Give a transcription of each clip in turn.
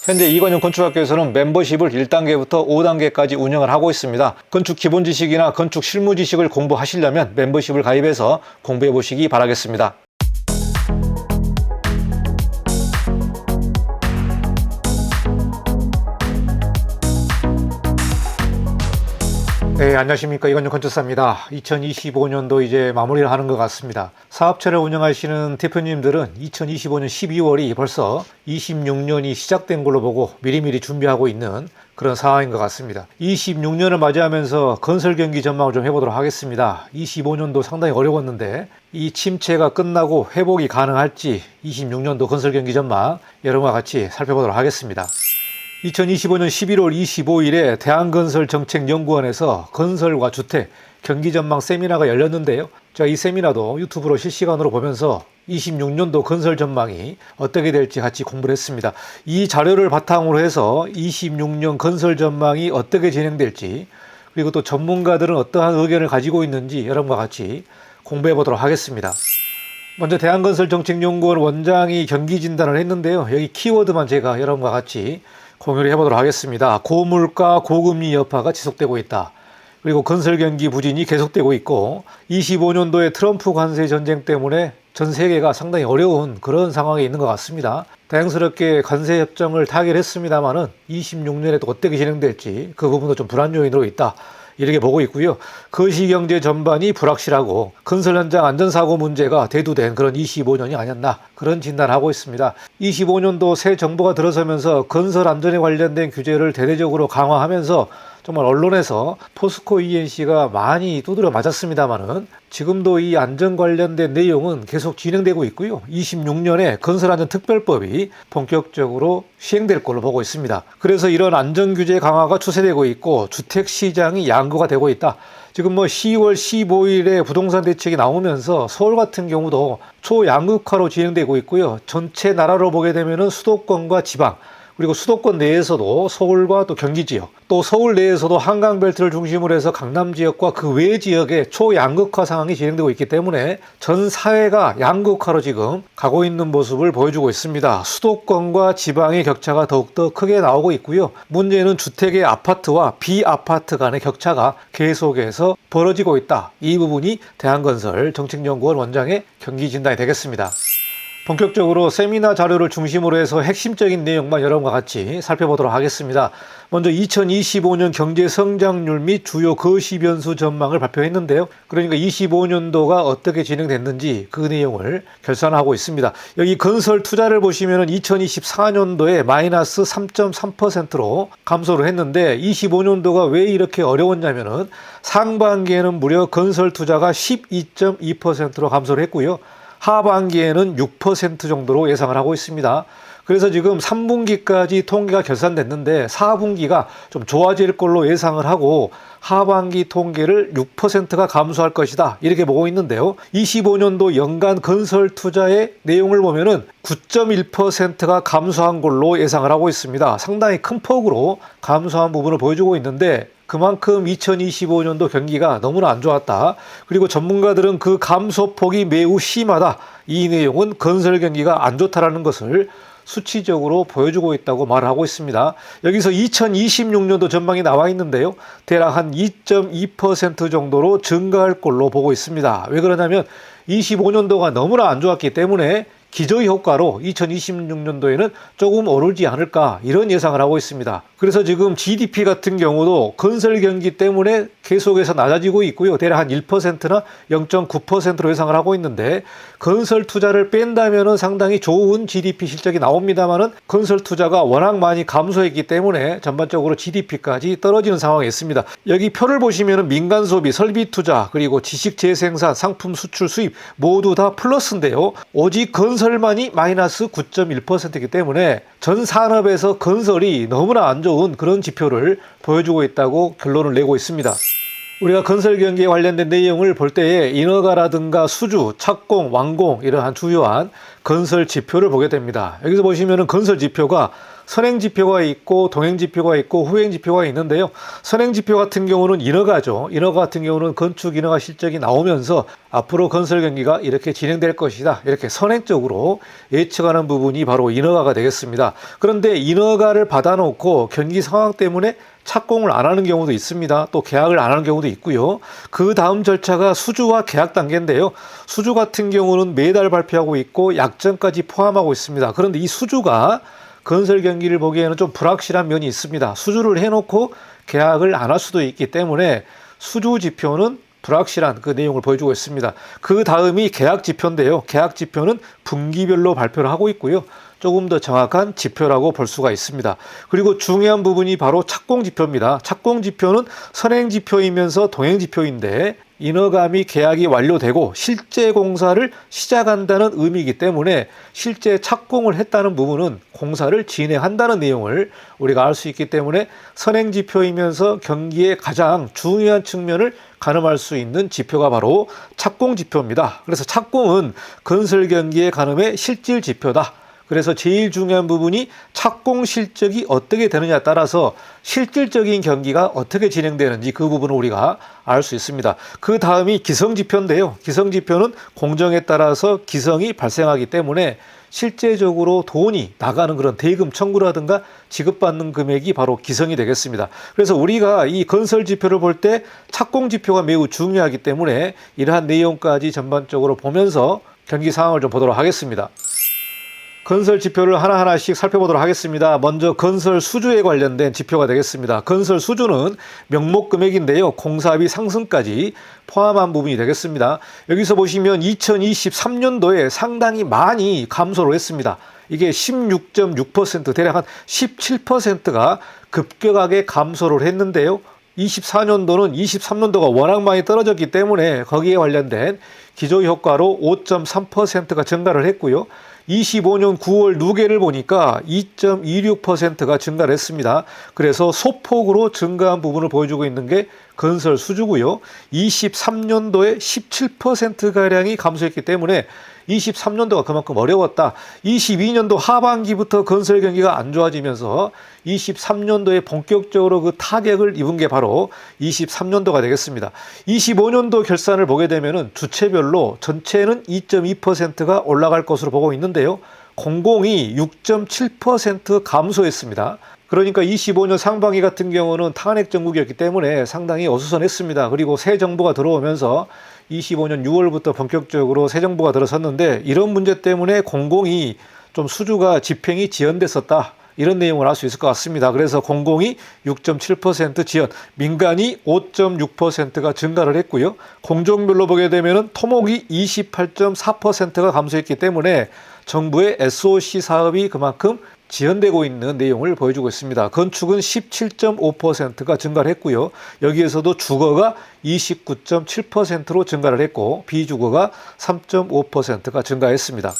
현재 이관영 건축학교에서는 멤버십을 1단계부터 5단계까지 운영을 하고 있습니다. 건축 기본 지식이나 건축 실무 지식을 공부하시려면 멤버십을 가입해서 공부해 보시기 바라겠습니다. 네, 안녕하십니까. 이관영 건축사입니다. 2025년도 이제 마무리를 하는 것 같습니다. 사업체를 운영하시는 대표님들은 2025년 12월이 벌써 26년이 시작된 걸로 보고 미리미리 준비하고 있는 그런 상황인 것 같습니다. 26년을 맞이하면서 건설 경기 전망을 좀 해보도록 하겠습니다. 25년도 상당히 어려웠는데 이 침체가 끝나고 회복이 가능할지 26년도 건설 경기 전망 여러분과 같이 살펴보도록 하겠습니다. 2025년 11월 25일에 대한건설정책연구원에서 건설과 주택, 경기전망 세미나가 열렸는데요. 제가 이 세미나도 유튜브로 실시간으로 보면서 26년도 건설 전망이 어떻게 될지 같이 공부를 했습니다. 이 자료를 바탕으로 해서 26년 건설 전망이 어떻게 진행될지, 그리고 또 전문가들은 어떠한 의견을 가지고 있는지 여러분과 같이 공부해 보도록 하겠습니다. 먼저 대한건설정책연구원 원장이 경기 진단을 했는데요. 여기 키워드만 제가 여러분과 같이 공유를 해보도록 하겠습니다. 고물가, 고금리 여파가 지속되고 있다. 그리고 건설 경기 부진이 계속되고 있고 25년도에 트럼프 관세 전쟁 때문에 전 세계가 상당히 어려운 그런 상황에 있는 것 같습니다. 다행스럽게 관세 협정을 타결했습니다만은 26년에 또 어떻게 진행될지 그 부분도 좀 불안 요인으로 있다. 이렇게 보고 있고요. 거시경제 전반이 불확실하고 건설 현장 안전사고 문제가 대두된 그런 25년이 아니었나 그런 진단을 하고 있습니다. 25년도 새 정부가 들어서면서 건설 안전에 관련된 규제를 대대적으로 강화하면서 정말 언론에서 포스코 ENC가 많이 두드려 맞았습니다만은 지금도 이 안전 관련된 내용은 계속 진행되고 있고요. 26년에 건설안전특별법이 본격적으로 시행될 걸로 보고 있습니다. 그래서 이런 안전규제 강화가 추세되고 있고 주택시장이 양극화가 되고 있다. 지금 10월 15일에 부동산 대책이 나오면서 서울 같은 경우도 초양극화로 진행되고 있고요. 전체 나라로 보게 되면은 수도권과 지방, 그리고 수도권 내에서도 서울과 또 경기 지역, 또 서울 내에서도 한강벨트를 중심으로 해서 강남 지역과 그 외 지역에 초양극화 상황이 진행되고 있기 때문에 전 사회가 양극화로 지금 가고 있는 모습을 보여주고 있습니다. 수도권과 지방의 격차가 더욱더 크게 나오고 있고요. 문제는 주택의 아파트와 비아파트 간의 격차가 계속해서 벌어지고 있다. 이 부분이 대한건설 정책연구원 원장의 경기 진단이 되겠습니다. 본격적으로 세미나 자료를 중심으로 해서 핵심적인 내용만 여러분과 같이 살펴보도록 하겠습니다. 먼저 2025년 경제 성장률 및 주요 거시 변수 전망을 발표했는데요. 그러니까 25년도가 어떻게 진행됐는지 그 내용을 결산하고 있습니다. 여기 건설 투자를 보시면 2024년도에 마이너스 3.3%로 감소를 했는데 25년도가 왜 이렇게 어려웠냐면은 상반기에는 무려 건설 투자가 12.2%로 감소를 했고요. 하반기에는 6% 정도로 예상을 하고 있습니다. 그래서 지금 3분기까지 통계가 결산됐는데 4분기가 좀 좋아질 걸로 예상을 하고 하반기 통계를 6%가 감소할 것이다. 이렇게 보고 있는데요. 25년도 연간 건설 투자의 내용을 보면은 9.1%가 감소한 걸로 예상을 하고 있습니다. 상당히 큰 폭으로 감소한 부분을 보여주고 있는데 그만큼 2025년도 경기가 너무나 안 좋았다. 그리고 전문가들은 그 감소폭이 매우 심하다. 이 내용은 건설 경기가 안 좋다라는 것을 수치적으로 보여주고 있다고 말하고 있습니다. 여기서 2026년도 전망이 나와 있는데요. 대략 한 2.2% 정도로 증가할 걸로 보고 있습니다. 왜 그러냐면 25년도가 너무나 안 좋았기 때문에 기저의 효과로 2026년도에는 조금 오르지 않을까 이런 예상을 하고 있습니다. 그래서 지금 GDP 같은 경우도 건설 경기 때문에 계속해서 낮아지고 있고요. 대략 한 1%나 0.9%로 예상을 하고 있는데 건설 투자를 뺀다면 상당히 좋은 GDP 실적이 나옵니다만은 건설 투자가 워낙 많이 감소했기 때문에 전반적으로 GDP까지 떨어지는 상황에 있습니다. 여기 표를 보시면 민간 소비, 설비 투자, 그리고 지식 재생산, 상품 수출, 수입 모두 다 플러스인데요. 오직 건설만이 마이너스 9.1%이기 때문에 전 산업에서 건설이 너무나 안 좋은 그런 지표를 보여주고 있다고 결론을 내고 있습니다. 우리가 건설 경기에 관련된 내용을 볼 때에 인허가라든가 수주, 착공, 완공 이러한 주요한 건설 지표를 보게 됩니다. 여기서 보시면은 건설 지표가 선행지표가 있고 동행지표가 있고 후행지표가 있는데요. 선행지표 같은 경우는 인허가죠. 인허가 같은 경우는 건축 인허가 실적이 나오면서 앞으로 건설 경기가 이렇게 진행될 것이다, 이렇게 선행적으로 예측하는 부분이 바로 인허가가 되겠습니다. 그런데 인허가를 받아놓고 경기 상황 때문에 착공을 안 하는 경우도 있습니다. 또 계약을 안 하는 경우도 있고요. 그 다음 절차가 수주와 계약 단계인데요. 수주 같은 경우는 매달 발표하고 있고 약정까지 포함하고 있습니다. 그런데 이 수주가 건설 경기를 보기에는 좀 불확실한 면이 있습니다. 수주를 해놓고 계약을 안 할 수도 있기 때문에 수주 지표는 불확실한 그 내용을 보여주고 있습니다. 그 다음이 계약 지표인데요. 계약 지표는 분기별로 발표를 하고 있고요. 조금 더 정확한 지표라고 볼 수가 있습니다. 그리고 중요한 부분이 바로 착공 지표입니다. 착공 지표는 선행 지표이면서 동행 지표인데 인허가 및 계약이 완료되고 실제 공사를 시작한다는 의미이기 때문에 실제 착공을 했다는 부분은 공사를 진행한다는 내용을 우리가 알 수 있기 때문에 선행 지표이면서 경기의 가장 중요한 측면을 가늠할 수 있는 지표가 바로 착공 지표입니다. 그래서 착공은 건설 경기의 가늠의 실질 지표다. 그래서 제일 중요한 부분이 착공 실적이 어떻게 되느냐에 따라서 실질적인 경기가 어떻게 진행되는지 그 부분을 우리가 알 수 있습니다. 그 다음이 기성지표인데요. 기성지표는 공정에 따라서 기성이 발생하기 때문에 실제적으로 돈이 나가는 그런 대금 청구라든가 지급받는 금액이 바로 기성이 되겠습니다. 그래서 우리가 이 건설 지표를 볼 때 착공 지표가 매우 중요하기 때문에 이러한 내용까지 전반적으로 보면서 경기 상황을 좀 보도록 하겠습니다. 건설 지표를 하나하나씩 살펴보도록 하겠습니다. 먼저 건설 수주에 관련된 지표가 되겠습니다. 건설 수주는 명목 금액인데요. 공사비 상승까지 포함한 부분이 되겠습니다. 여기서 보시면 2023년도에 상당히 많이 감소를 했습니다. 이게 16.6%, 대략 한 17%가 급격하게 감소를 했는데요. 24년도는 23년도가 워낙 많이 떨어졌기 때문에 거기에 관련된 기저효과로 5.3%가 증가를 했고요. 25년 9월 누계를 보니까 2.26%가 증가를 했습니다. 그래서 소폭으로 증가한 부분을 보여주고 있는 게 건설 수주고요. 23년도에 17%가량이 감소했기 때문에 23년도가 그만큼 어려웠다. 22년도 하반기부터 건설 경기가 안 좋아지면서 23년도에 본격적으로 그 타격을 입은 게 바로 23년도가 되겠습니다. 25년도 결산을 보게 되면은 주체별로 전체는 2.2%가 올라갈 것으로 보고 있는데요. 공공이 6.7% 감소했습니다. 그러니까 25년 상반기 같은 경우는 탄핵 정국이었기 때문에 상당히 어수선했습니다. 그리고 새 정부가 들어오면서 25년 6월부터 본격적으로 새 정부가 들어섰는데 이런 문제 때문에 공공이 좀 수주가 집행이 지연됐었다. 이런 내용을 알 수 있을 것 같습니다. 그래서 공공이 6.7% 지연, 민간이 5.6%가 증가를 했고요. 공종별로 보게 되면 토목이 28.4%가 감소했기 때문에 정부의 SOC 사업이 그만큼 지연되고 있는 내용을 보여주고 있습니다. 건축은 17.5%가 증가를 했고요. 여기에서도 주거가 29.7%로 증가를 했고 비주거가 3.5%가 증가했습니다.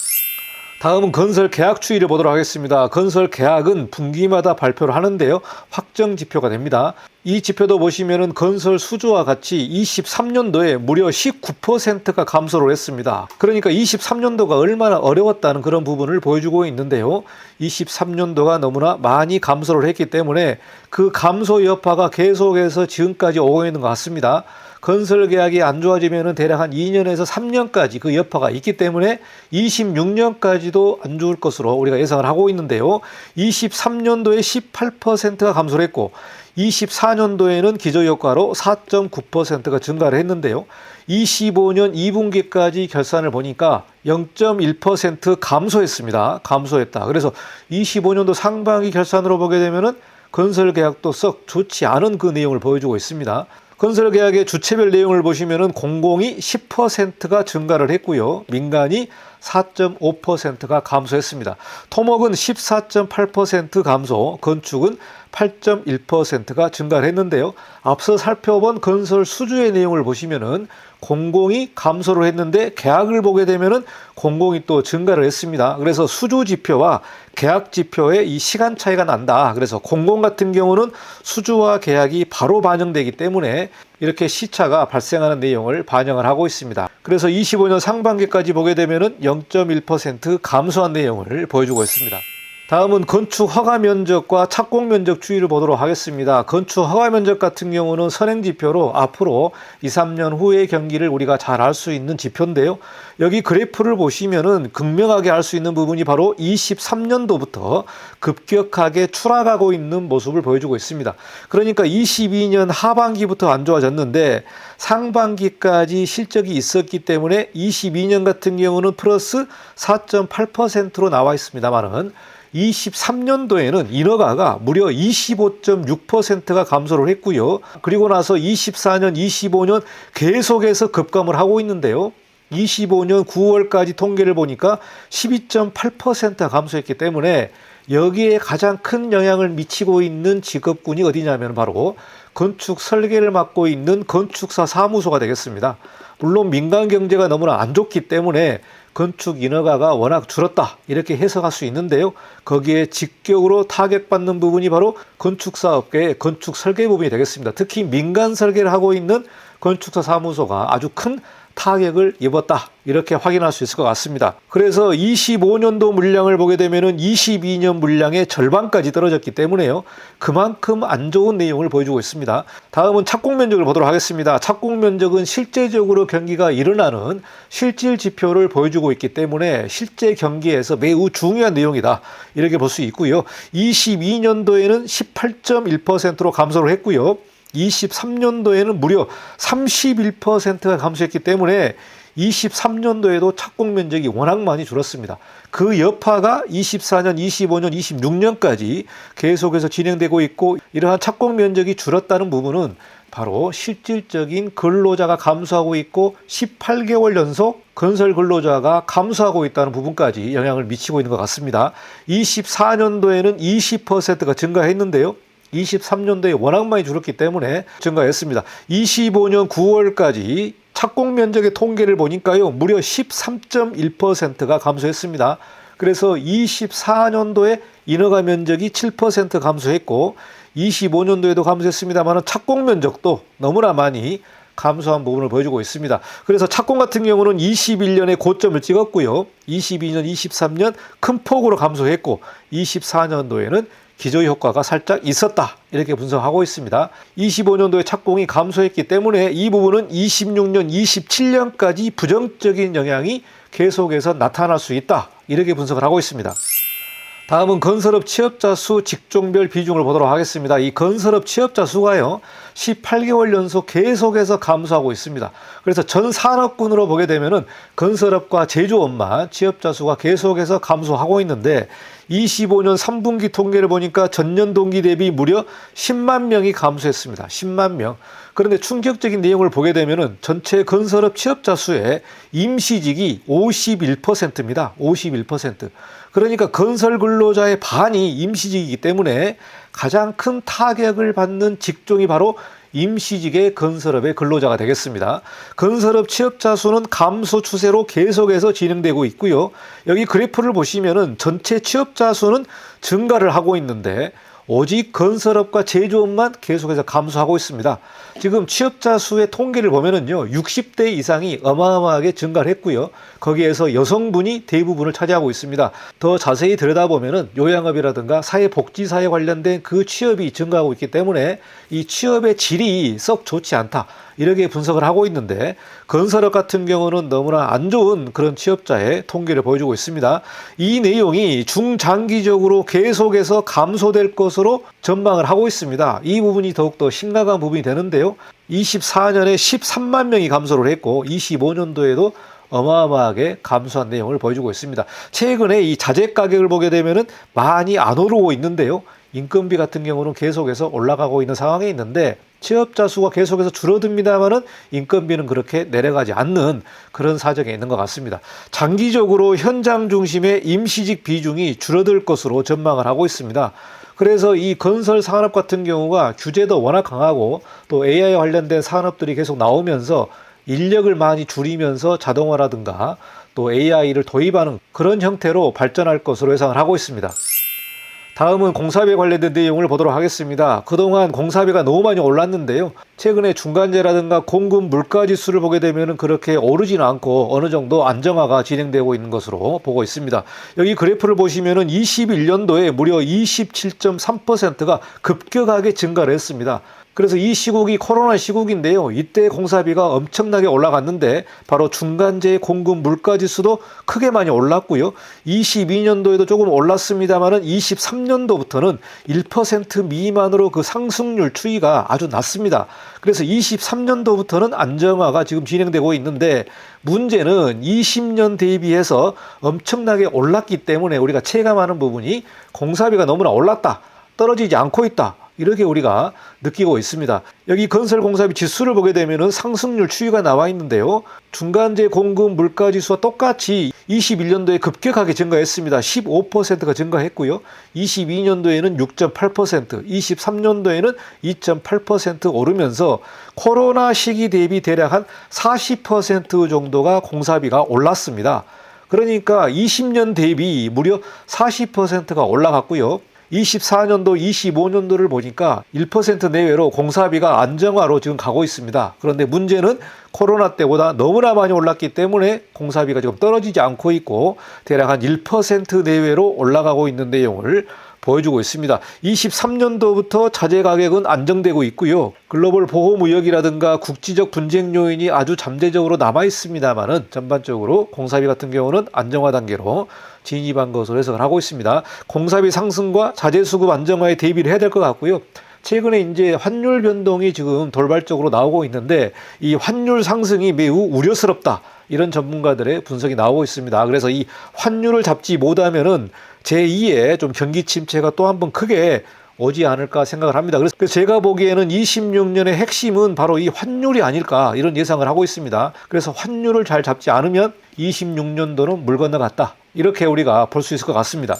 다음은 건설 계약 추이를 보도록 하겠습니다. 건설 계약은 분기마다 발표를 하는데요. 확정 지표가 됩니다. 이 지표도 보시면은 건설 수주와 같이 23년도에 무려 19%가 감소를 했습니다. 그러니까 23년도가 얼마나 어려웠다는 그런 부분을 보여주고 있는데요. 23년도가 너무나 많이 감소를 했기 때문에 그 감소 여파가 계속해서 지금까지 오고 있는 것 같습니다. 건설 계약이 안 좋아지면 대략 한 2년에서 3년까지 그 여파가 있기 때문에 26년까지도 안 좋을 것으로 우리가 예상을 하고 있는데요. 23년도에 18%가 감소를 했고 24년도에는 기저효과로 4.9%가 증가를 했는데요. 25년 2분기까지 결산을 보니까 0.1% 감소했습니다. 감소했다. 그래서 25년도 상반기 결산으로 보게 되면은 건설 계약도 썩 좋지 않은 그 내용을 보여주고 있습니다. 건설 계약의 주체별 내용을 보시면은 공공이 10%가 증가를 했고요. 민간이 4.5%가 감소했습니다. 토목은 14.8% 감소, 건축은 8.1%가 증가를 했는데요. 앞서 살펴본 건설 수주의 내용을 보시면은 공공이 감소를 했는데 계약을 보게 되면은 공공이 또 증가를 했습니다. 그래서 수주 지표와 계약 지표의 이 시간 차이가 난다. 그래서 공공 같은 경우는 수주와 계약이 바로 반영되기 때문에 이렇게 시차가 발생하는 내용을 반영을 하고 있습니다. 그래서 25년 상반기까지 보게 되면은 0.1% 감소한 내용을 보여주고 있습니다. 다음은 건축 허가 면적과 착공 면적 추이를 보도록 하겠습니다. 건축 허가 면적 같은 경우는 선행 지표로 앞으로 2, 3년 후의 경기를 우리가 잘 알 수 있는 지표인데요. 여기 그래프를 보시면은 극명하게 알 수 있는 부분이 바로 23년도부터 급격하게 추락하고 있는 모습을 보여주고 있습니다. 그러니까 22년 하반기부터 안 좋아졌는데 상반기까지 실적이 있었기 때문에 22년 같은 경우는 플러스 4.8%로 나와 있습니다만은 23년도에는 인허가가 무려 25.6%가 감소를 했고요. 그리고 나서 24년, 25년 계속해서 급감을 하고 있는데요. 25년 9월까지 통계를 보니까 12.8%가 감소했기 때문에 여기에 가장 큰 영향을 미치고 있는 직업군이 어디냐면 바로 건축 설계를 맡고 있는 건축사 사무소가 되겠습니다. 물론 민간 경제가 너무나 안 좋기 때문에 건축 인허가가 워낙 줄었다 이렇게 해석할 수 있는데요. 거기에 직격으로 타격받는 부분이 바로 건축사업계의 건축 설계 부분이 되겠습니다. 특히 민간 설계를 하고 있는 건축사 사무소가 아주 큰 타격을 입었다 이렇게 확인할 수 있을 것 같습니다. 그래서 25년도 물량을 보게 되면은 22년 물량의 절반까지 떨어졌기 때문에요. 그만큼 안 좋은 내용을 보여주고 있습니다. 다음은 착공 면적을 보도록 하겠습니다. 착공 면적은 실제적으로 경기가 일어나는 실질 지표를 보여주고 있기 때문에 실제 경기에서 매우 중요한 내용이다 이렇게 볼 수 있고요. 22년도에는 18.1%로 감소를 했고요. 23년도에는 무려 31%가 감소했기 때문에 23년도에도 착공 면적이 워낙 많이 줄었습니다. 그 여파가 24년, 25년, 26년까지 계속해서 진행되고 있고 이러한 착공 면적이 줄었다는 부분은 바로 실질적인 근로자가 감소하고 있고 18개월 연속 건설 근로자가 감소하고 있다는 부분까지 영향을 미치고 있는 것 같습니다. 24년도에는 20%가 증가했는데요. 23년도에 워낙 많이 줄었기 때문에 증가했습니다. 25년 9월까지 착공 면적의 통계를 보니까요. 무려 13.1%가 감소했습니다. 그래서 24년도에 인허가 면적이 7% 감소했고 25년도에도 감소했습니다만 착공 면적도 너무나 많이 감소한 부분을 보여주고 있습니다. 그래서 착공 같은 경우는 21년에 고점을 찍었고요. 22년, 23년 큰 폭으로 감소했고 24년도에는 기저효과가 살짝 있었다 이렇게 분석하고 있습니다. 25년도에 착공이 감소했기 때문에 이 부분은 26년, 27년까지 부정적인 영향이 계속해서 나타날 수 있다 이렇게 분석을 하고 있습니다. 다음은 건설업 취업자 수 직종별 비중을 보도록 하겠습니다. 이 건설업 취업자 수가요 18개월 연속 계속해서 감소하고 있습니다. 그래서 전 산업군으로 보게 되면은 건설업과 제조업만 취업자 수가 계속해서 감소하고 있는데 25년 3분기 통계를 보니까 전년 동기 대비 무려 10만 명이 감소했습니다. 10만 명. 그런데 충격적인 내용을 보게 되면은 전체 건설업 취업자 수의 임시직이 51%입니다. 51%. 그러니까 건설 근로자의 반이 임시직이기 때문에 가장 큰 타격을 받는 직종이 바로 임시직의 건설업의 근로자가 되겠습니다. 건설업 취업자 수는 감소 추세로 계속해서 진행되고 있고요. 여기 그래프를 보시면은 전체 취업자 수는 증가를 하고 있는데 오직 건설업과 제조업만 계속해서 감소하고 있습니다. 지금 취업자 수의 통계를 보면은요, 60대 이상이 어마어마하게 증가를 했고요. 거기에서 여성분이 대부분을 차지하고 있습니다. 더 자세히 들여다보면은 요양업이라든가 사회복지사에 관련된 그 취업이 증가하고 있기 때문에 이 취업의 질이 썩 좋지 않다. 이렇게 분석을 하고 있는데 건설업 같은 경우는 너무나 안 좋은 그런 취업자의 통계를 보여주고 있습니다. 이 내용이 중장기적으로 계속해서 감소될 것으로 전망을 하고 있습니다. 이 부분이 더욱더 심각한 부분이 되는데요. 24년에 13만 명이 감소를 했고 25년도에도 어마어마하게 감소한 내용을 보여주고 있습니다. 최근에 이 자재 가격을 보게 되면은 많이 안 오르고 있는데요. 인건비 같은 경우는 계속해서 올라가고 있는 상황에 있는데 취업자 수가 계속해서 줄어듭니다만은 인건비는 그렇게 내려가지 않는 그런 사정에 있는 것 같습니다. 장기적으로 현장 중심의 임시직 비중이 줄어들 것으로 전망을 하고 있습니다. 그래서 이 건설 산업 같은 경우가 규제도 워낙 강하고 또 AI 관련된 산업들이 계속 나오면서 인력을 많이 줄이면서 자동화라든가 또 AI를 도입하는 그런 형태로 발전할 것으로 예상을 하고 있습니다. 다음은 공사비 관련된 내용을 보도록 하겠습니다. 그동안 공사비가 너무 많이 올랐는데요. 최근에 중간재라든가 공급 물가지수를 보게 되면 그렇게 오르지는 않고 어느 정도 안정화가 진행되고 있는 것으로 보고 있습니다. 여기 그래프를 보시면 21년도에 무려 27.3%가 급격하게 증가를 했습니다. 그래서 이 시국이 코로나 시국인데요. 이때 공사비가 엄청나게 올라갔는데 바로 중간재 공급 물가지수도 크게 많이 올랐고요. 22년도에도 조금 올랐습니다만은 23년도부터는 1% 미만으로 그 상승률 추이가 아주 낮습니다. 그래서 23년도부터는 안정화가 지금 진행되고 있는데 문제는 20년 대비해서 엄청나게 올랐기 때문에 우리가 체감하는 부분이 공사비가 너무나 올랐다, 떨어지지 않고 있다, 이렇게 우리가 느끼고 있습니다. 여기 건설공사비 지수를 보게 되면 상승률 추이가 나와 있는데요. 중간재 공급 물가지수와 똑같이 21년도에 급격하게 증가했습니다. 15%가 증가했고요. 22년도에는 6.8%, 23년도에는 2.8% 오르면서 코로나 시기 대비 대략 한 40% 정도가 공사비가 올랐습니다. 그러니까 20년 대비 무려 40%가 올라갔고요. 24년도, 25년도를 보니까 1% 내외로 공사비가 안정화로 지금 가고 있습니다. 그런데 문제는 코로나 때보다 너무나 많이 올랐기 때문에 공사비가 지금 떨어지지 않고 있고 대략 한 1% 내외로 올라가고 있는 내용을 보여주고 있습니다. 23년도부터 자재 가격은 안정되고 있고요. 글로벌 보호무역이라든가 국지적 분쟁 요인이 아주 잠재적으로 남아 있습니다만은 전반적으로 공사비 같은 경우는 안정화 단계로 진입한 것으로 해석을 하고 있습니다. 공사비 상승과 자재 수급 안정화에 대비를 해야 될 것 같고요. 최근에 이제 환율 변동이 지금 돌발적으로 나오고 있는데 이 환율 상승이 매우 우려스럽다, 이런 전문가들의 분석이 나오고 있습니다. 그래서 이 환율을 잡지 못하면은 제2의 좀 경기 침체가 또 한 번 크게 오지 않을까 생각을 합니다. 그래서 제가 보기에는 26년의 핵심은 바로 이 환율이 아닐까, 이런 예상을 하고 있습니다. 그래서 환율을 잘 잡지 않으면 26년도는 물 건너갔다, 이렇게 우리가 볼 수 있을 것 같습니다.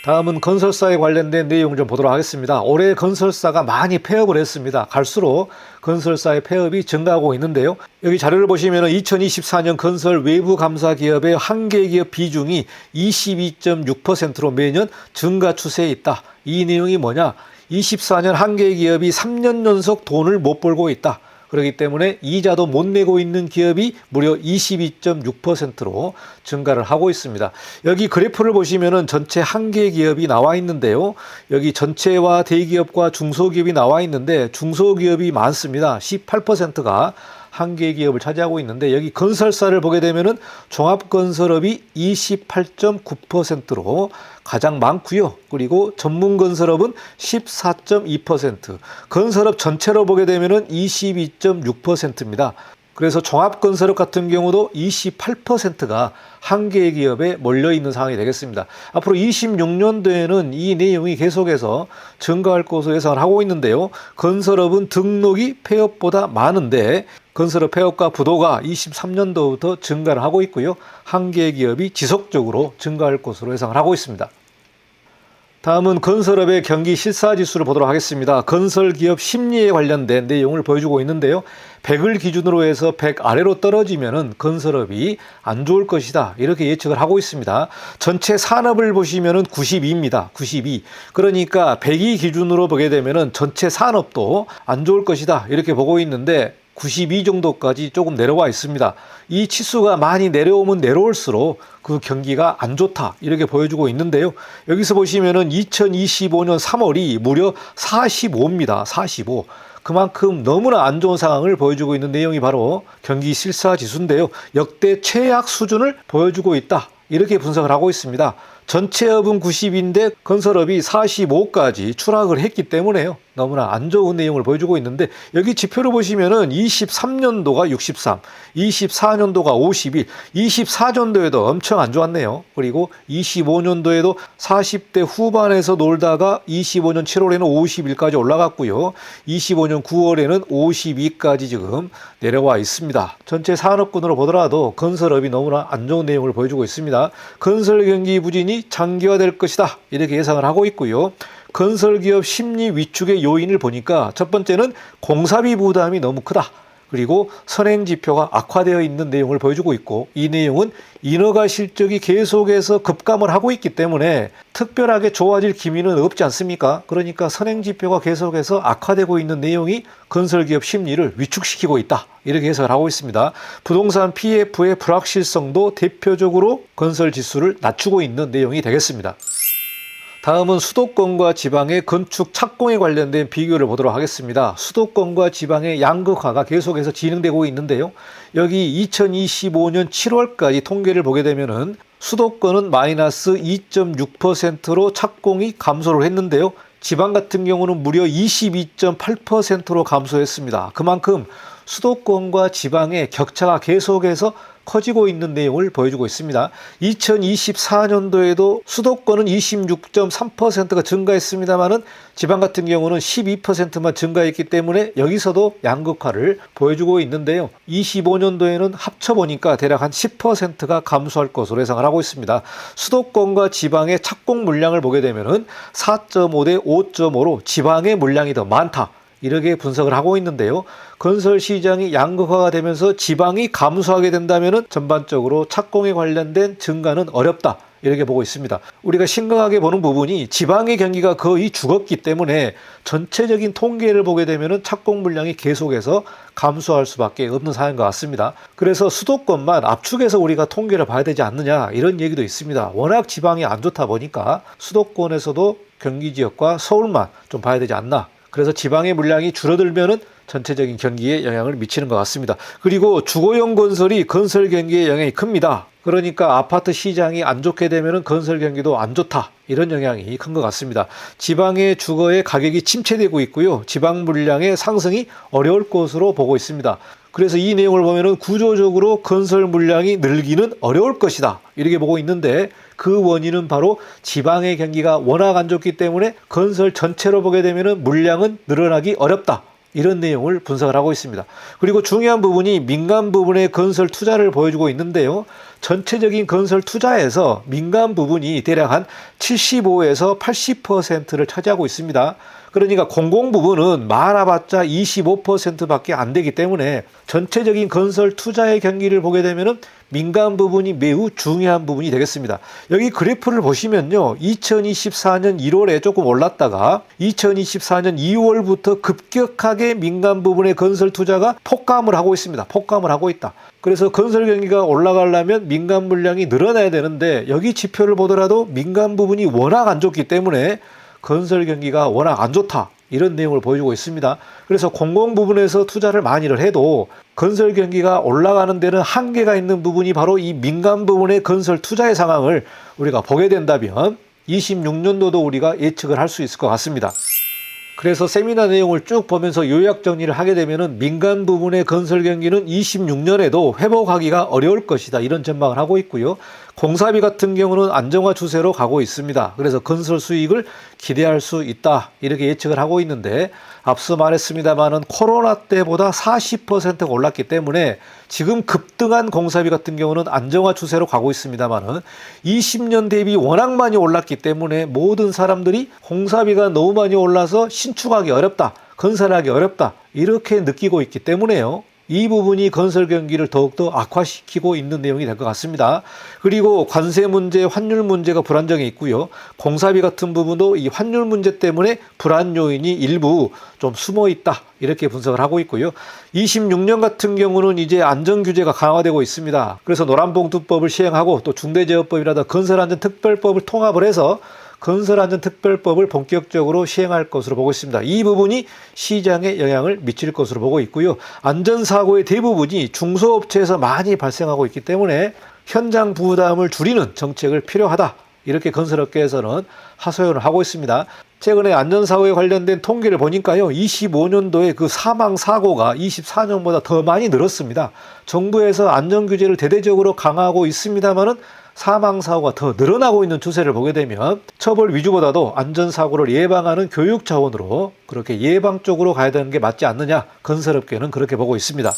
다음은 건설사에 관련된 내용 좀 보도록 하겠습니다. 올해 건설사가 많이 폐업을 했습니다. 갈수록 건설사의 폐업이 증가하고 있는데요. 여기 자료를 보시면 2024년 건설 외부 감사 기업의 한계 기업 비중이 22.6%로 매년 증가 추세에 있다. 이 내용이 뭐냐? 24년 한계 기업이 3년 연속 돈을 못 벌고 있다. 그렇기 때문에 이자도 못 내고 있는 기업이 무려 22.6%로 증가를 하고 있습니다. 여기 그래프를 보시면은 전체 한계 기업이 나와 있는데요. 여기 전체와 대기업과 중소기업이 나와 있는데 중소기업이 많습니다. 18%가 한계 기업을 차지하고 있는데 여기 건설사를 보게 되면은 종합건설업이 28.9%로 가장 많고요. 그리고 전문건설업은 14.2%, 건설업 전체로 보게 되면은 22.6%입니다. 그래서 종합건설업 같은 경우도 28%가 한계 기업에 몰려있는 상황이 되겠습니다. 앞으로 26년도에는 이 내용이 계속해서 증가할 것으로 예상을 하고 있는데요. 건설업은 등록이 폐업보다 많은데 건설업 폐업과 부도가 23년도부터 증가를 하고 있고요. 한계 기업이 지속적으로 증가할 것으로 예상을 하고 있습니다. 다음은 건설업의 경기 실사지수를 보도록 하겠습니다. 건설기업 심리에 관련된 내용을 보여주고 있는데요. 100을 기준으로 해서 100 아래로 떨어지면은 건설업이 안 좋을 것이다, 이렇게 예측을 하고 있습니다. 전체 산업을 보시면은 92입니다. 92. 그러니까 100이 기준으로 보게 되면은 전체 산업도 안 좋을 것이다, 이렇게 보고 있는데 92 정도까지 조금 내려와 있습니다. 이 치수가 많이 내려오면 내려올수록 그 경기가 안 좋다, 이렇게 보여주고 있는데요. 여기서 보시면은 2025년 3월이 무려 45입니다. 45. 그만큼 너무나 안 좋은 상황을 보여주고 있는 내용이 바로 경기 실사 지수인데요. 역대 최악 수준을 보여주고 있다, 이렇게 분석을 하고 있습니다. 전체업은 90인데 건설업이 45까지 추락을 했기 때문에요. 너무나 안 좋은 내용을 보여주고 있는데 여기 지표를 보시면은 23년도가 63, 24년도가 51, 24년도에도 엄청 안 좋았네요. 그리고 25년도에도 40대 후반에서 놀다가 25년 7월에는 51까지 올라갔고요. 25년 9월에는 52까지 지금 내려와 있습니다. 전체 산업군으로 보더라도 건설업이 너무나 안 좋은 내용을 보여주고 있습니다. 건설 경기 부진이 장기화될 것이다, 이렇게 예상을 하고 있고요. 건설기업 심리 위축의 요인을 보니까 첫 번째는 공사비 부담이 너무 크다. 그리고 선행지표가 악화되어 있는 내용을 보여주고 있고, 이 내용은 인허가 실적이 계속해서 급감을 하고 있기 때문에 특별하게 좋아질 기미는 없지 않습니까? 그러니까 선행지표가 계속해서 악화되고 있는 내용이 건설기업 심리를 위축시키고 있다, 이렇게 해석을 하고 있습니다. 부동산 PF의 불확실성도 대표적으로 건설지수를 낮추고 있는 내용이 되겠습니다. 다음은 수도권과 지방의 건축 착공에 관련된 비교를 보도록 하겠습니다. 수도권과 지방의 양극화가 계속해서 진행되고 있는데요. 여기 2025년 7월까지 통계를 보게 되면은 수도권은 마이너스 2.6%로 착공이 감소를 했는데요. 지방 같은 경우는 무려 22.8%로 감소했습니다. 그만큼 수도권과 지방의 격차가 계속해서 커지고 있는 내용을 보여주고 있습니다. 2024년도에도 수도권은 26.3%가 증가했습니다만은 지방 같은 경우는 12%만 증가했기 때문에 여기서도 양극화를 보여주고 있는데요. 25년도에는 합쳐보니까 대략 한 10%가 감소할 것으로 예상을 하고 있습니다. 수도권과 지방의 착공 물량을 보게 되면은 4.5 대 5.5로 지방의 물량이 더 많다, 이렇게 분석을 하고 있는데요. 건설 시장이 양극화가 되면서 지방이 감소하게 된다면 전반적으로 착공에 관련된 증가는 어렵다, 이렇게 보고 있습니다. 우리가 심각하게 보는 부분이 지방의 경기가 거의 죽었기 때문에 전체적인 통계를 보게 되면 착공 물량이 계속해서 감소할 수밖에 없는 상황인 것 같습니다. 그래서 수도권만 압축해서 우리가 통계를 봐야 되지 않느냐, 이런 얘기도 있습니다. 워낙 지방이 안 좋다 보니까 수도권에서도 경기 지역과 서울만 좀 봐야 되지 않나. 그래서 지방의 물량이 줄어들면은 전체적인 경기에 영향을 미치는 것 같습니다. 그리고 주거용 건설이 건설 경기에 영향이 큽니다. 그러니까 아파트 시장이 안 좋게 되면은 건설 경기도 안 좋다, 이런 영향이 큰 것 같습니다. 지방의 주거의 가격이 침체되고 있고요. 지방 물량의 상승이 어려울 것으로 보고 있습니다. 그래서 이 내용을 보면은 구조적으로 건설 물량이 늘기는 어려울 것이다, 이렇게 보고 있는데, 그 원인은 바로 지방의 경기가 워낙 안 좋기 때문에 건설 전체로 보게 되면은 물량은 늘어나기 어렵다, 이런 내용을 분석을 하고 있습니다. 그리고 중요한 부분이 민간 부분의 건설 투자를 보여주고 있는데요. 전체적인 건설 투자에서 민간 부분이 대략 한 75에서 80%를 차지하고 있습니다. 그러니까 공공 부분은 많아봤자 25%밖에 안 되기 때문에 전체적인 건설 투자의 경기를 보게 되면은 민간 부분이 매우 중요한 부분이 되겠습니다. 여기 그래프를 보시면요. 2024년 1월에 조금 올랐다가 2024년 2월부터 급격하게 민간 부분의 건설 투자가 폭감을 하고 있습니다. 폭감을 하고 있다. 그래서 건설 경기가 올라가려면 민간 물량이 늘어나야 되는데, 여기 지표를 보더라도 민간 부분이 워낙 안 좋기 때문에 건설 경기가 워낙 안 좋다, 이런 내용을 보여주고 있습니다. 그래서 공공 부분에서 투자를 많이를 해도 건설 경기가 올라가는 데는 한계가 있는 부분이 바로 이 민간 부분의 건설 투자의 상황을 우리가 보게 된다면 26년도도 우리가 예측을 할 수 있을 것 같습니다. 그래서 세미나 내용을 쭉 보면서 요약 정리를 하게 되면은 민간 부분의 건설 경기는 26년에도 회복하기가 어려울 것이다, 이런 전망을 하고 있고요. 공사비 같은 경우는 안정화 추세로 가고 있습니다. 그래서 건설 수익을 기대할 수 있다, 이렇게 예측을 하고 있는데, 앞서 말했습니다마는 코로나 때보다 40%가 올랐기 때문에 지금 급등한 공사비 같은 경우는 안정화 추세로 가고 있습니다마는 20년 대비 워낙 많이 올랐기 때문에 모든 사람들이 공사비가 너무 많이 올라서 신축하기 어렵다, 건설하기 어렵다, 이렇게 느끼고 있기 때문에요. 이 부분이 건설 경기를 더욱더 악화시키고 있는 내용이 될 것 같습니다. 그리고 관세 문제, 환율 문제가 불안정해 있고요. 공사비 같은 부분도 이 환율 문제 때문에 불안 요인이 일부 좀 숨어 있다, 이렇게 분석을 하고 있고요. 26년 같은 경우는 이제 안전규제가 강화되고 있습니다. 그래서 노란봉투법을 시행하고 또 중대재해법이라든가 건설안전특별법을 통합을 해서 건설안전특별법을 본격적으로 시행할 것으로 보고 있습니다. 이 부분이 시장에 영향을 미칠 것으로 보고 있고요. 안전사고의 대부분이 중소업체에서 많이 발생하고 있기 때문에 현장 부담을 줄이는 정책을 필요하다, 이렇게 건설업계에서는 하소연을 하고 있습니다. 최근에 안전사고에 관련된 통계를 보니까요, 25년도에 그 사망사고가 24년보다 더 많이 늘었습니다. 정부에서 안전규제를 대대적으로 강화하고 있습니다만은 사망사고가 더 늘어나고 있는 추세를 보게 되면 처벌 위주보다도 안전사고를 예방하는 교육 차원으로 그렇게 예방 쪽으로 가야 되는 게 맞지 않느냐, 건설업계는 그렇게 보고 있습니다.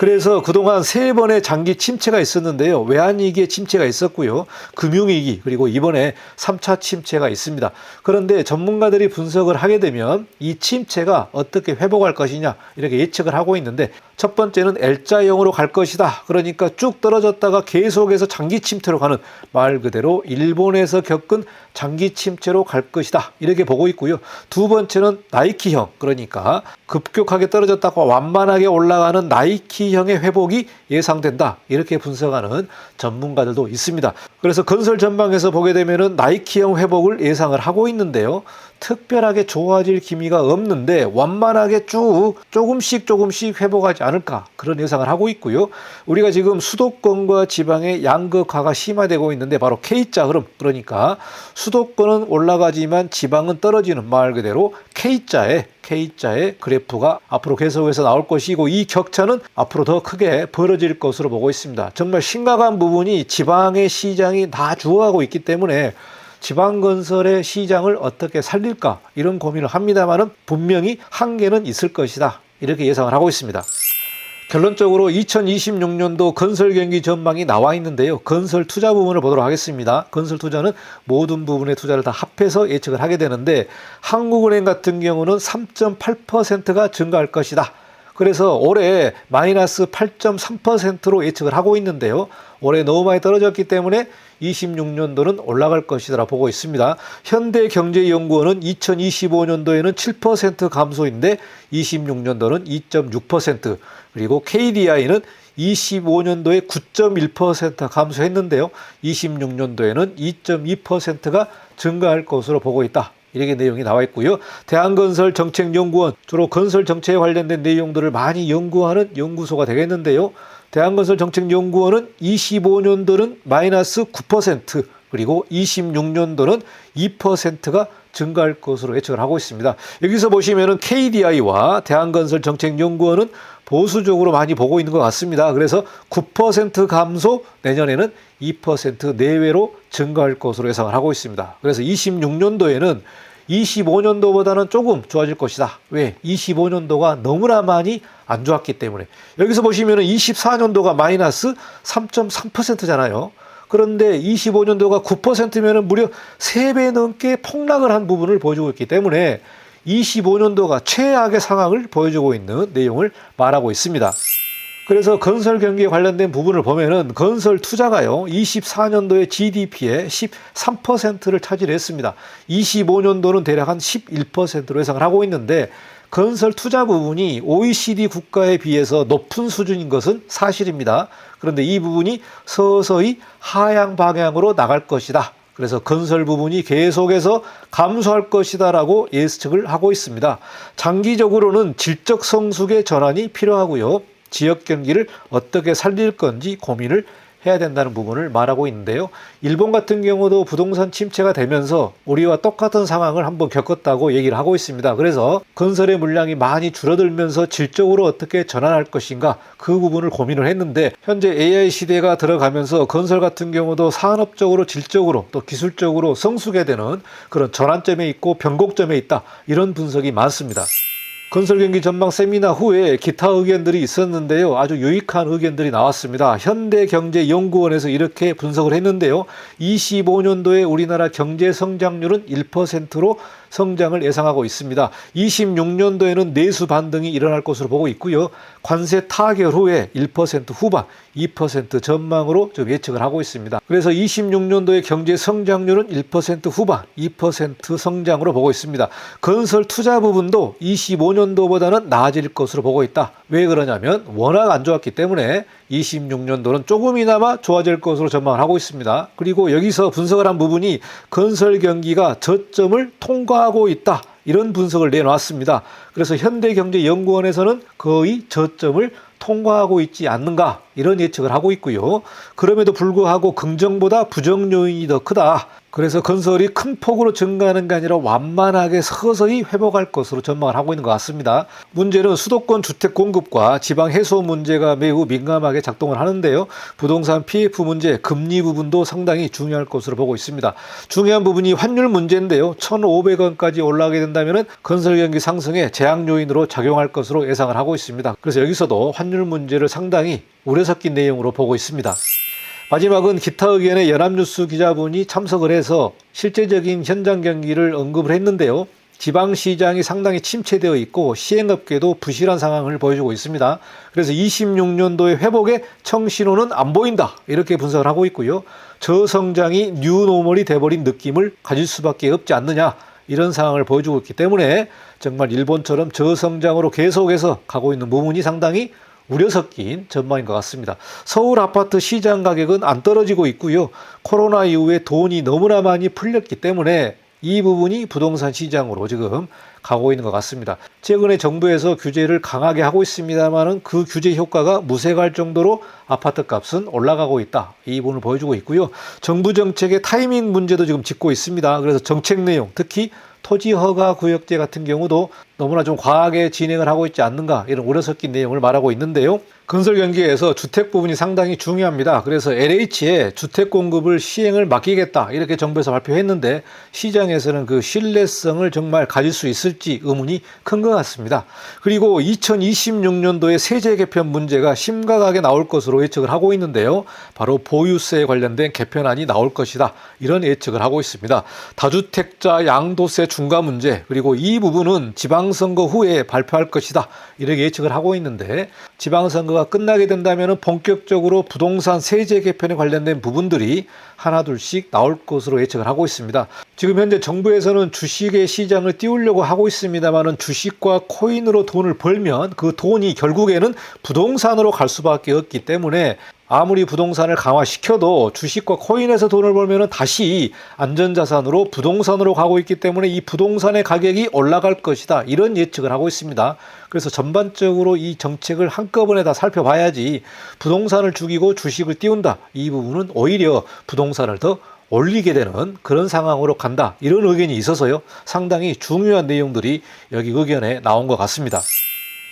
그래서 그동안 3번의 장기 침체가 있었는데요. 외환위기의 침체가 있었고요. 금융위기 그리고 이번에 3차 침체가 있습니다. 그런데 전문가들이 분석을 하게 되면 이 침체가 어떻게 회복할 것이냐 이렇게 예측을 하고 있는데 첫 번째는 L자형으로 갈 것이다. 그러니까 쭉 떨어졌다가 계속해서 장기 침체로 가는 말 그대로 일본에서 겪은 장기 침체로 갈 것이다. 이렇게 보고 있고요. 두 번째는 나이키형 그러니까 급격하게 떨어졌다가 완만하게 올라가는 나이키형의 회복이 예상된다. 이렇게 분석하는 전문가들도 있습니다. 그래서 건설 전망에서 보게 되면은 나이키형 회복을 예상을 하고 있는데요. 특별하게 좋아질 기미가 없는데 완만하게 쭉 조금씩 회복하지 않을까 그런 예상을 하고 있고요. 우리가 지금 수도권과 지방의 양극화가 심화되고 있는데 바로 K자 흐름 그러니까 수도권은 올라가지만 지방은 떨어지는 말 그대로 K자의 그래프가 앞으로 계속해서 나올 것이고 이 격차는 앞으로 더 크게 벌어질 것으로 보고 있습니다. 정말 심각한 부분이 지방의 시장이 다 죽어가고 있기 때문에 지방건설의 시장을 어떻게 살릴까 이런 고민을 합니다만은 분명히 한계는 있을 것이다 이렇게 예상을 하고 있습니다. 결론적으로 2026년도 건설 경기 전망이 나와 있는데요. 건설 투자 부분을 보도록 하겠습니다. 건설 투자는 모든 부분의 투자를 다 합해서 예측을 하게 되는데 한국은행 같은 경우는 3.8%가 증가할 것이다. 그래서 올해 마이너스 8.3%로 예측을 하고 있는데요. 올해 너무 많이 떨어졌기 때문에 26년도는 올라갈 것이라 보고 있습니다. 현대경제연구원은 2025년도에는 7% 감소인데 26년도는 2.6% 그리고 KDI는 25년도에 9.1% 감소했는데요. 26년도에는 2.2%가 증가할 것으로 보고 있다. 이렇게 내용이 나와 있고요. 대한건설정책연구원 주로 건설 정책에 관련된 내용들을 많이 연구하는 연구소가 되겠는데요. 대한건설정책연구원은 25년도는 마이너스 9% 그리고 26년도는 2%가 증가할 것으로 예측을 하고 있습니다. 여기서 보시면은 KDI와 대한건설정책연구원은 보수적으로 많이 보고 있는 것 같습니다. 그래서 9% 감소, 내년에는 2% 내외로 증가할 것으로 예상을 하고 있습니다. 그래서 26년도에는 25년도보다는 조금 좋아질 것이다. 왜? 25년도가 너무나 많이 안 좋았기 때문에. 여기서 보시면은 24년도가 마이너스 3.3%잖아요. 그런데 25년도가 9%면은 무려 3배 넘게 폭락을 한 부분을 보여주고 있기 때문에 25년도가 최악의 상황을 보여주고 있는 내용을 말하고 있습니다. 그래서 건설 경기에 관련된 부분을 보면은 건설 투자가요 24년도의 GDP의 13%를 차지했습니다. 25년도는 대략 한 11%로 예상을 하고 있는데 건설 투자 부분이 OECD 국가에 비해서 높은 수준인 것은 사실입니다. 그런데 이 부분이 서서히 하향 방향으로 나갈 것이다. 그래서 건설 부분이 계속해서 감소할 것이다라고 예측을 하고 있습니다. 장기적으로는 질적 성숙의 전환이 필요하고요. 지역 경기를 어떻게 살릴 건지 고민을 해야 된다는 부분을 말하고 있는데요. 일본 같은 경우도 부동산 침체가 되면서 우리와 똑같은 상황을 한번 겪었다고 얘기를 하고 있습니다. 그래서 건설의 물량이 많이 줄어들면서 질적으로 어떻게 전환할 것인가 그 부분을 고민을 했는데 현재 AI 시대가 들어가면서 건설 같은 경우도 산업적으로 질적으로 또 기술적으로 성숙해야 되는 그런 전환점에 있고 변곡점에 있다. 이런 분석이 많습니다. 건설경기 전망 세미나 후에 기타 의견들이 있었는데요. 아주 유익한 의견들이 나왔습니다. 현대경제연구원에서 이렇게 분석을 했는데요. 25년도에 우리나라 경제 성장률은 1%로 성장을 예상하고 있습니다. 26년도에는 내수 반등이 일어날 것으로 보고 있고요. 관세 타결 후에 1% 후반, 2% 전망으로 좀 예측을 하고 있습니다. 그래서 26년도의 경제 성장률은 1% 후반, 2% 성장으로 보고 있습니다. 건설 투자 부분도 25년도보다는 나아질 것으로 보고 있다. 왜 그러냐면 워낙 안 좋았기 때문에 26년도는 조금이나마 좋아질 것으로 전망을 하고 있습니다. 그리고 여기서 분석을 한 부분이 건설 경기가 저점을 통과하고 있다. 이런 분석을 내놨습니다. 그래서 현대경제연구원에서는 거의 저점을 통과하고 있지 않는가 이런 예측을 하고 있고요. 그럼에도 불구하고 긍정보다 부정 요인이 더 크다. 그래서 건설이 큰 폭으로 증가하는 게 아니라 완만하게 서서히 회복할 것으로 전망을 하고 있는 것 같습니다. 문제는 수도권 주택 공급과 지방 해소 문제가 매우 민감하게 작동을 하는데요. 부동산 PF 문제, 금리 부분도 상당히 중요할 것으로 보고 있습니다. 중요한 부분이 환율 문제인데요. 1,500원까지 올라가게 된다면 건설 경기 상승에 제약 요인으로 작용할 것으로 예상을 하고 있습니다. 그래서 여기서도 환율 문제를 상당히 우려 섞인 내용으로 보고 있습니다. 마지막은 기타 의견에 연합뉴스 기자분이 참석을 해서 실제적인 현장 경기를 언급을 했는데요. 지방시장이 상당히 침체되어 있고 시행업계도 부실한 상황을 보여주고 있습니다. 그래서 26년도의 회복의 청신호는 안 보인다, 이렇게 분석을 하고 있고요. 저성장이 뉴노멀이 돼버린 느낌을 가질 수밖에 없지 않느냐, 이런 상황을 보여주고 있기 때문에 정말 일본처럼 저성장으로 계속해서 가고 있는 부분이 상당히 우려 섞인 전망인 것 같습니다. 서울 아파트 시장 가격은 안 떨어지고 있고요. 코로나 이후에 돈이 너무나 많이 풀렸기 때문에 이 부분이 부동산 시장으로 지금 가고 있는 것 같습니다. 최근에 정부에서 규제를 강하게 하고 있습니다만 그 규제 효과가 무색할 정도로 아파트 값은 올라가고 있다, 이 부분을 보여주고 있고요. 정부 정책의 타이밍 문제도 지금 짚고 있습니다. 그래서 정책 내용, 특히 토지 허가 구역제 같은 경우도 너무나 좀 과하게 진행을 하고 있지 않는가, 이런 우려 섞인 내용을 말하고 있는데요. 건설 경기에서 주택 부분이 상당히 중요합니다. 그래서 LH에 주택 공급을 시행을 맡기겠다, 이렇게 정부에서 발표했는데 시장에서는 그 신뢰성을 정말 가질 수 있을지 의문이 큰 것 같습니다. 그리고 2026년도에 세제 개편 문제가 심각하게 나올 것으로 예측을 하고 있는데요. 바로 보유세에 관련된 개편안이 나올 것이다, 이런 예측을 하고 있습니다. 다주택자 양도세 중과 문제, 그리고 이 부분은 지방선거 후에 발표할 것이다, 이렇게 예측을 하고 있는데, 지방선거가 끝나게 된다면 본격적으로 부동산 세제 개편에 관련된 부분들이 하나둘씩 나올 것으로 예측을 하고 있습니다. 지금 현재 정부에서는 주식의 시장을 띄우려고 하고 있습니다만 주식과 코인으로 돈을 벌면 그 돈이 결국에는 부동산으로 갈 수밖에 없기 때문에 아무리 부동산을 강화시켜도 주식과 코인에서 돈을 벌면 다시 안전자산으로 부동산으로 가고 있기 때문에 이 부동산의 가격이 올라갈 것이다, 이런 예측을 하고 있습니다. 그래서 전반적으로 이 정책을 한꺼번에 다 살펴봐야지 부동산을 죽이고 주식을 띄운다, 이 부분은 오히려 부동산을 더 올리게 되는 그런 상황으로 간다, 이런 의견이 있어서요. 상당히 중요한 내용들이 여기 의견에 나온 것 같습니다.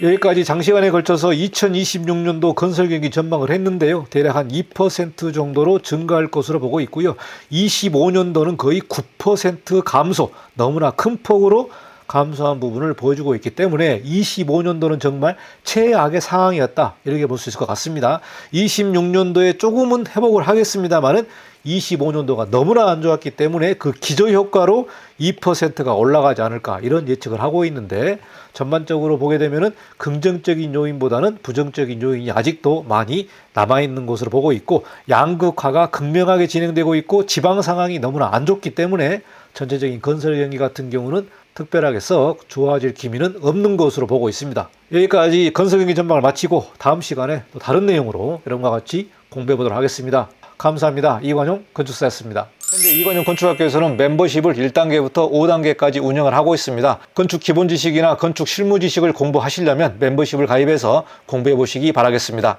여기까지 장시간에 걸쳐서 2026년도 건설 경기 전망을 했는데요. 대략 한 2% 정도로 증가할 것으로 보고 있고요. 25년도는 거의 9% 감소, 너무나 큰 폭으로 감소한 부분을 보여주고 있기 때문에 25년도는 정말 최악의 상황이었다, 이렇게 볼 수 있을 것 같습니다. 26년도에 조금은 회복을 하겠습니다만은 25년도가 너무나 안 좋았기 때문에 그 기저효과로 2%가 올라가지 않을까, 이런 예측을 하고 있는데, 전반적으로 보게 되면은 긍정적인 요인보다는 부정적인 요인이 아직도 많이 남아있는 것으로 보고 있고, 양극화가 극명하게 진행되고 있고 지방 상황이 너무나 안 좋기 때문에 전체적인 건설 경기 같은 경우는 특별하게 썩 좋아질 기미는 없는 것으로 보고 있습니다. 여기까지 건설 경기 전망을 마치고 다음 시간에 또 다른 내용으로 여러분과 같이 공부해 보도록 하겠습니다. 감사합니다. 이관용 건축사였습니다. 현재 이관용 건축학교에서는 멤버십을 1단계부터 5단계까지 운영을 하고 있습니다. 건축 기본 지식이나 건축 실무 지식을 공부하시려면 멤버십을 가입해서 공부해 보시기 바라겠습니다.